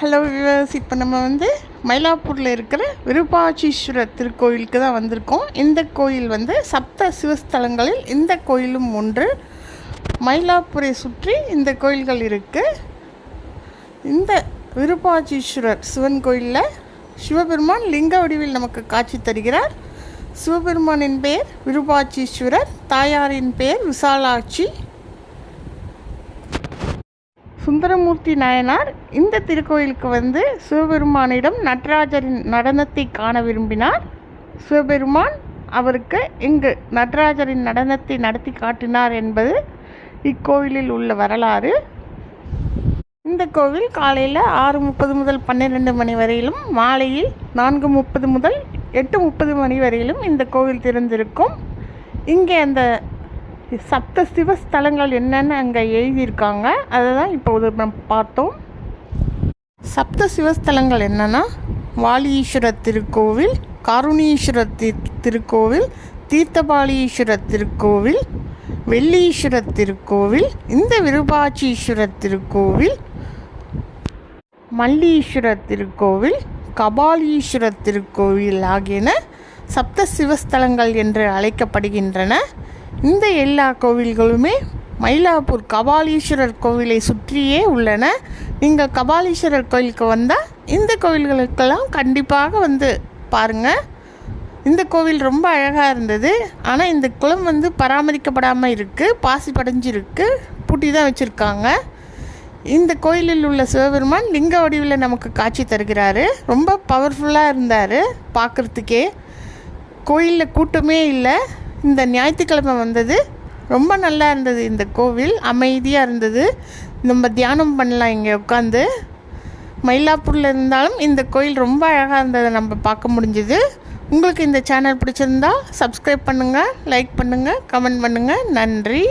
Hello viewers, இப்போ நம்ம மயிலாப்பூரில் இருக்கிற விருப்பாட்சீஸ்வரர் திருக்கோயிலுக்கு தான் வந்திருக்கோம். இந்த கோயில் சப்த சிவஸ்தலங்களில் இந்த கோயிலும் ஒன்று. மயிலாப்பூரை சுற்றி இந்த கோயில்கள் இருக்குது. இந்த விருப்பாட்சீஸ்வரர் சிவன் கோயிலில் சிவபெருமான் லிங்க வடிவில் நமக்கு காட்சி தருகிறார். சிவபெருமானின் பெயர் விருப்பாட்சீஸ்வரர், தாயாரின் பெயர் விசாலாட்சி. சுந்தரமூர்த்தி நாயனார் இந்த திருக்கோயிலுக்கு சிவபெருமானிடம் நடராஜரின் நடனத்தை காண விரும்பினார். சிவபெருமான் அவருக்கு இங்கு நடராஜரின் நடனத்தை நடத்தி காட்டினார் என்பது இக்கோவிலில் உள்ள வரலாறு. இந்த கோவில் காலையில் 6:30 முதல் 12 மணி வரையிலும், மாலையில் 4:30 முதல் 8:30 மணி வரையிலும் இந்த கோவில் திறந்திருக்கும். இங்கே அந்த சப்த சிவஸ்தலங்கள் என்னென்னு அங்கே எழுதியிருக்காங்க. அதை தான் இப்போது நம்ம பார்த்தோம். சப்த சிவஸ்தலங்கள் என்னென்னா வாலீஸ்வரர் திருக்கோவில், காருணீஸ்வரர் திருக்கோவில், தீர்த்தபாலீஸ்வரர் திருக்கோவில், வெள்ளீஸ்வரர் திருக்கோவில், இந்த விருப்பாட்சீஸ்வரர் திருக்கோவில், மல்லீஸ்வரர் திருக்கோவில், கபாலீஸ்வரர் திருக்கோவில் ஆகியன சப்த சிவஸ்தலங்கள் என்று அழைக்கப்படுகின்றன. இந்த எல்லா கோவில்களுமே மயிலாப்பூர் கபாலீஸ்வரர் கோவிலை சுற்றியே உள்ளன. நீங்கள் கபாலீஸ்வரர் கோயிலுக்கு வந்தால் இந்த கோவில்களுக்கெல்லாம் கண்டிப்பாக பாருங்கள். இந்த கோவில் ரொம்ப அழகாக இருந்தது. ஆனால் இந்த குளம் பராமரிக்கப்படாமல் இருக்குது, பாசி படைஞ்சிருக்கு, பூட்டி தான் வச்சுருக்காங்க. இந்த கோயிலில் உள்ள சிவபெருமான் லிங்க வடிவில் நமக்கு காட்சி தருகிறாரு. ரொம்ப பவர்ஃபுல்லாக இருந்தார் பார்க்குறதுக்கே. கோயிலில் கூட்டமே இல்லை. இந்த ஞாயிற்றுக்கிழமை வந்தது, ரொம்ப நல்லா இருந்தது. இந்த கோவில் அமைதியாக இருந்தது. நம்ம தியானம் பண்ணலாம் இங்கே உட்காந்து. மயிலாப்பூரில் இருந்தாலும் இந்த கோயில் ரொம்ப அழகாக இருந்ததை நம்ம பார்க்க முடிஞ்சுது. உங்களுக்கு இந்த சேனல் பிடிச்சிருந்தா சப்ஸ்கிரைப் பண்ணுங்கள், லைக் பண்ணுங்கள், கமெண்ட் பண்ணுங்கள். நன்றி.